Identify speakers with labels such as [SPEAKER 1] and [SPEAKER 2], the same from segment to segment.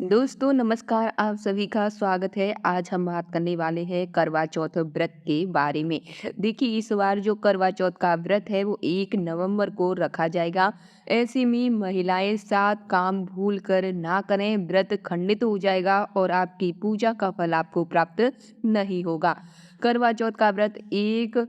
[SPEAKER 1] दोस्तों नमस्कार, आप सभी का स्वागत है। आज हम बात करने वाले हैं करवा चौथ व्रत के बारे में। देखिए, इस बार जो करवा चौथ का व्रत है वो 1 नवंबर को रखा जाएगा। ऐसे में महिलाएं 7 काम भूल कर ना करें, व्रत खंडित हो जाएगा और आपकी पूजा का फल आपको प्राप्त नहीं होगा। करवा चौथ का व्रत 1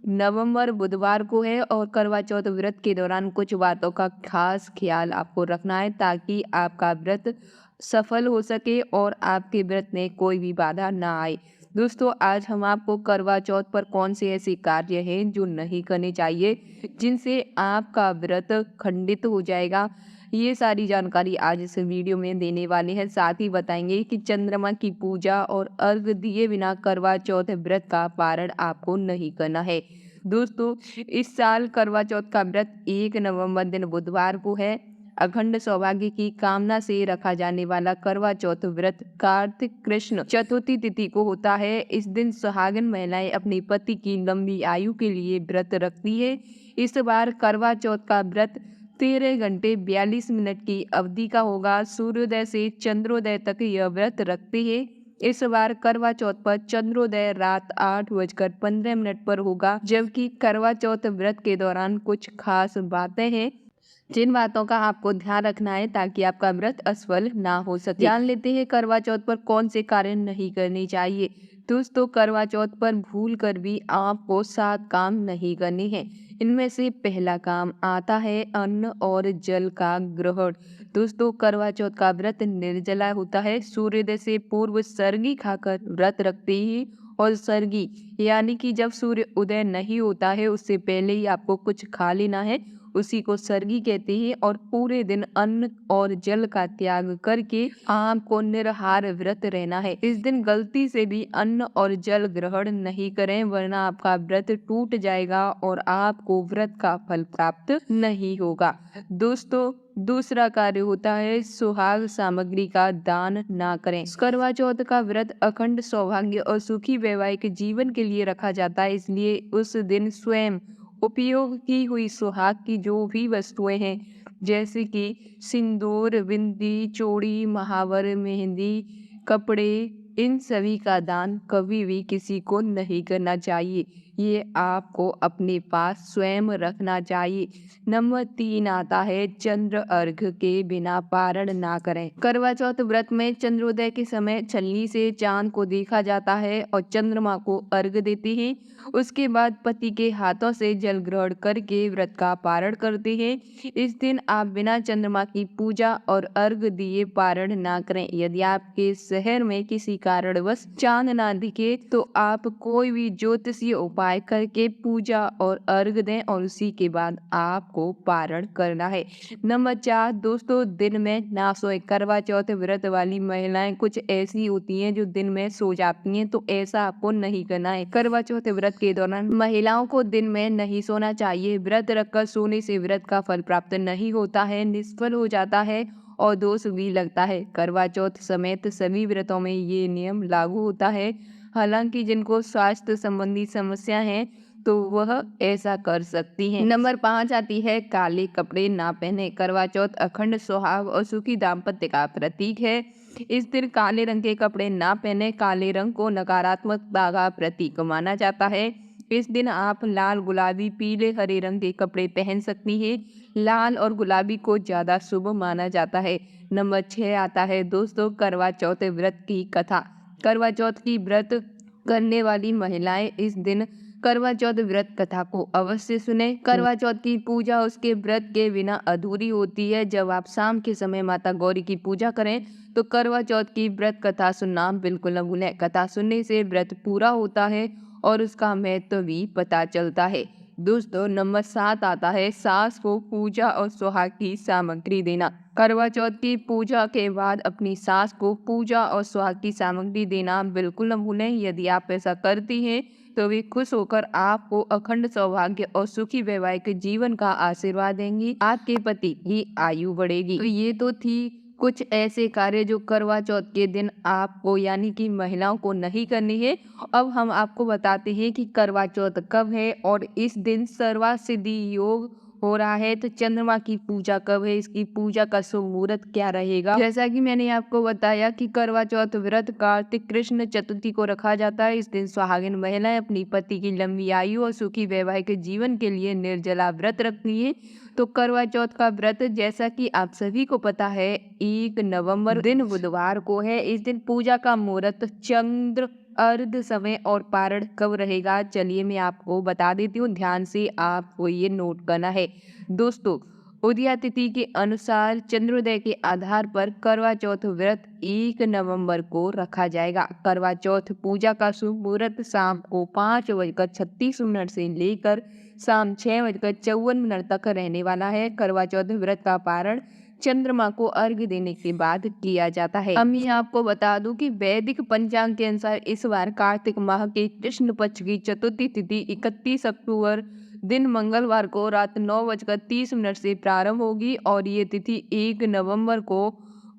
[SPEAKER 1] नवंबर बुधवार को है और करवा चौथ व्रत के दौरान कुछ बातों का खास ख्याल आपको रखना है ताकि आपका व्रत सफल हो सके और आपके व्रत में कोई भी बाधा ना आए। दोस्तों, आज हम आपको करवा चौथ पर कौन से ऐसे कार्य हैं जो नहीं करने चाहिए, जिनसे आपका व्रत खंडित हो जाएगा। ये सारी जानकारी आज इस वीडियो में देने वाले हैं। साथ ही बताएंगे कि चंद्रमा की पूजा और अर्घ दिए बिना करवा चौथ व्रत का पारण आपको नहीं करना है। दोस्तों, इस साल करवा चौथ का व्रत 1 नवंबर दिन बुधवार को है। अखंड सौभाग्य की कामना से रखा जाने वाला करवा चौथ व्रत कार्तिक कृष्ण चतुर्थी तिथि को होता है। इस दिन सुहागन महिलाएं अपने पति की लंबी आयु के लिए व्रत रखती है। इस बार करवा चौथ का व्रत 13 घंटे 42 मिनट की अवधि का होगा। सूर्योदय से चंद्रोदय तक यह व्रत रखते हैं। इस बार करवा चौथ पर चंद्रोदय रात 8:15 पर होगा, जबकि करवा चौथ व्रत के दौरान कुछ खास बातें हैं जिन बातों का आपको ध्यान रखना है ताकि आपका व्रत असफल ना हो सके। जान लेते हैं करवा चौथ पर कौन से कार्य नहीं करने चाहिए। दोस्तों, करवा चौथ पर भूल कर भी आपको 7 काम नहीं करने हैं। इनमें से पहला काम आता है अन्न और जल का ग्रहण। दोस्तों, करवा चौथ का व्रत निर्जला होता है। सूर्योदय से पूर्व सर्गी खाकर व्रत रखते ही और सर्गी यानी कि जब सूर्य उदय नहीं होता है उससे पहले ही आपको कुछ खा लेना है, उसी को सर्गी कहते हैं। और पूरे दिन अन्न और जल का त्याग करके आपको निराहार व्रत रहना है। इस दिन गलती से भी अन्न और जल ग्रहण नहीं करें, वरना आपका व्रत टूट जाएगा और आपको व्रत का फल प्राप्त नहीं होगा। दोस्तों, दूसरा कार्य होता है सुहाग सामग्री का दान ना करें। करवा चौथ का व्रत अखंड सौभाग्य और सुखी वैवाहिक जीवन के लिए रखा जाता है, इसलिए उस दिन स्वयं उपयोग की हुई सुहाग की जो भी वस्तुएं हैं, जैसे कि सिंदूर, बिंदी, चूड़ी, महावर, मेहंदी, कपड़े, इन सभी का दान कभी भी किसी को नहीं करना चाहिए। ये आपको अपने पास स्वयं रखना चाहिए। नंबर 3 आता है चंद्र अर्घ के बिना पारण ना करें। करवा चौथ व्रत में चंद्रोदय के समय छलनी से चांद को देखा जाता है और चंद्रमा को अर्घ देते हैं। उसके बाद पति के हाथों से जल ग्रहण करके व्रत का पारण करते हैं। इस दिन आप बिना चंद्रमा की पूजा और अर्घ दिए पारण ना करें। यदि आपके शहर में किसी कारणवश चांद ना दिखे तो आप कोई भी ज्योतिषीय उपाय करके पूजा और अर्घ दें और उसी के बाद आपको पारण करना है। नंबर 4 दोस्तों, दिन में ना सोए। करवा चौथ व्रत वाली महिलाएं कुछ ऐसी होती हैं जो दिन में सो जाती हैं, तो ऐसा आपको नहीं करना है। करवा चौथ व्रत के दौरान महिलाओं को दिन में नहीं सोना चाहिए। व्रत रखकर सोने से व्रत का फल प्राप्त नहीं होता है, निष्फल हो जाता है और दोष भी लगता है। करवा चौथ समेत सभी व्रतों में ये नियम लागू होता है। हालांकि जिनको स्वास्थ्य संबंधी समस्या है तो वह ऐसा कर सकती हैं। नंबर 5 आती है काले कपड़े ना पहने। करवा चौथ अखंड सुहाग और सुखी दाम्पत्य का प्रतीक है। इस दिन काले रंग के कपड़े ना पहने। काले रंग को नकारात्मकता का प्रतीक माना जाता है। इस दिन आप लाल, गुलाबी, पीले, हरे रंग के कपड़े पहन सकती हैं। लाल और गुलाबी को ज्यादा शुभ माना जाता है। नंबर 6 आता है दोस्तों करवा चौथ व्रत की कथा। करवा चौथ की व्रत करने वाली महिलाएं इस दिन करवा चौथ व्रत कथा को अवश्य सुने। करवा चौथ की पूजा उसके व्रत के बिना अधूरी होती है। जब आप शाम के समय माता गौरी की पूजा करें तो करवा चौथ की व्रत कथा सुनना बिल्कुल न भूलें। कथा सुनने से व्रत पूरा होता है और उसका महत्व भी पता चलता है। दोस्तों, नंबर 7 आता है सास को पूजा और सुहाग की सामग्री देना। करवा चौथ की पूजा के बाद अपनी सास को पूजा और सुहाग की सामग्री देना बिल्कुल न भूलें। यदि आप ऐसा करती हैं तो वे खुश होकर आपको अखंड सौभाग्य और सुखी वैवाहिक जीवन का आशीर्वाद देंगी। आपके पति की आयु बढ़ेगी। तो ये तो थी कुछ ऐसे कार्य जो करवा चौथ के दिन आपको यानी कि महिलाओं को नहीं करनी है। अब हम आपको बताते हैं कि करवा चौथ कब है और इस दिन सर्वा सिद्धि योग हो रहा है, तो चंद्रमा की पूजा कब है, इसकी पूजा का शुभ मुहूर्त क्या रहेगा। जैसा कि मैंने आपको बताया कि करवा चौथ व्रत कार्तिक कृष्ण चतुर्थी को रखा जाता है। इस दिन सुहागिन महिलाएं अपनी पति की लंबी आयु और सुखी वैवाहिक जीवन के लिए निर्जला व्रत रखती हैं। तो करवा चौथ का व्रत, जैसा कि आप सभी को पता है, 1 नवंबर दिन बुधवार को है। इस दिन पूजा का मुहूर्त, चंद्र अर्ध समय और पारण कब रहेगा, चलिए मैं आपको बता देती हूँ। ध्यान से आपको ये नोट करना है। दोस्तों, उदया तिथि के अनुसार चंद्रोदय के आधार पर करवा चौथ व्रत 1 नवंबर को रखा जाएगा। करवा चौथ पूजा का शुभ मुहूर्त शाम को 5:36 से लेकर शाम 6:54 तक रहने वाला है। करवा चौथ व्रत का पारण चंद्रमा को अर्घ्य देने के बाद किया जाता है। अब मैं आपको बता दूं कि वैदिक पंचांग के अनुसार इस बार कार्तिक माह के कृष्ण पक्ष की चतुर्थी तिथि 31 अक्टूबर दिन मंगलवार को रात 9:30 से प्रारंभ होगी और ये तिथि 1 नवंबर को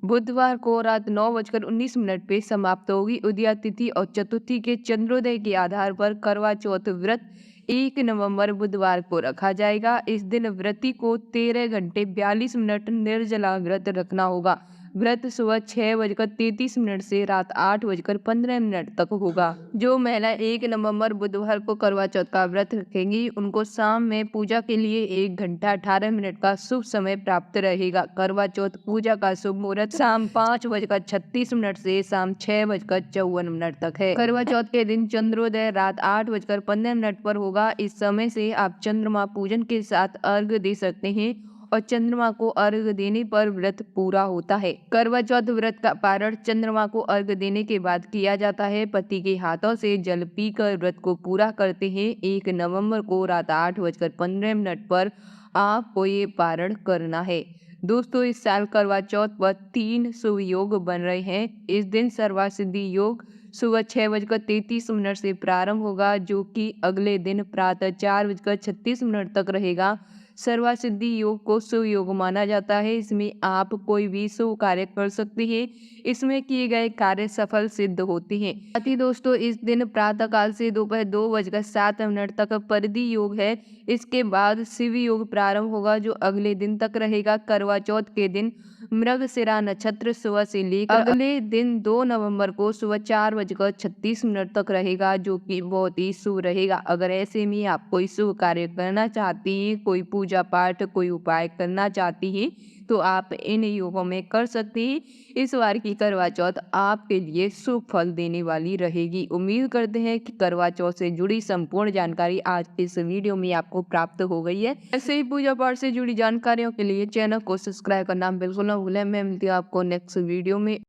[SPEAKER 1] बुधवार को रात 9:19 पे समाप्त होगी। उदया तिथि और चतुर्थी के चंद्रोदय के आधार पर करवा चौथ व्रत 1 नवंबर बुधवार को रखा जाएगा। इस दिन व्रती को 13 घंटे 42 मिनट निर्जला व्रत रखना होगा। व्रत सुबह 6:33 से रात 8:15 तक होगा। जो महिला 1 नवंबर बुधवार को करवा चौथ का व्रत रखेंगी, उनको शाम में पूजा के लिए 1 घंटा 18 मिनट का शुभ समय प्राप्त रहेगा। करवा चौथ पूजा का शुभ मुहूर्त शाम 5:36 से शाम 6:54 तक है। करवा चौथ के दिन चंद्रोदय रात 8:15 पर होगा। इस समय से आप चंद्रमा पूजन के साथ अर्घ्य दे सकते हैं और चंद्रमा को अर्घ्य देने पर व्रत पूरा होता है। करवा चौथ व्रत का पारण चंद्रमा को अर्घ्य देने के बाद किया जाता है। पति के हाथों से जल पीकर व्रत को पूरा करते हैं। 1 नवंबर को रात 8:15 पर आपको ये पारण करना है। दोस्तों, इस साल करवा चौथ पर 3 शुभ योग बन रहे हैं। इस दिन सर्वासिद्धि योग सुबह 6:33 से प्रारंभ होगा, जो कि अगले दिन प्रातः 4:36 तक रहेगा। सर्वासिद्धि योग को शुभ योग माना जाता है। इसमें आप कोई भी शुभ कार्य कर सकते हैं। इसमें किए गए कार्य सफल सिद्ध होते हैं। साथ ही दोस्तों, इस दिन प्रातः काल से दोपहर 2:07 तक परिधि योग है। इसके बाद शिव योग प्रारंभ होगा, जो अगले दिन तक रहेगा। करवा चौथ के दिन मृगशिरा नक्षत्र सुबह से लेकर अगले दिन 2 नवंबर को सुबह 4:36 तक रहेगा, जो कि बहुत ही शुभ रहेगा। अगर ऐसे में आप कोई शुभ कार्य करना चाहती हैं, कोई पूजा पाठ, कोई उपाय करना चाहती हैं, तो आप इन योगों में कर सकती हैं। इस बार की करवा चौथ आपके लिए शुभ फल देने वाली रहेगी। उम्मीद करते हैं कि करवा चौथ से जुड़ी संपूर्ण जानकारी आज के इस वीडियो में आपको प्राप्त हो गई है। ऐसे ही पूजा पाठ से जुड़ी जानकारियों के लिए चैनल को सब्सक्राइब करना बिल्कुल ना भूलें। मैं मिलती हूँ आपको नेक्स्ट वीडियो में।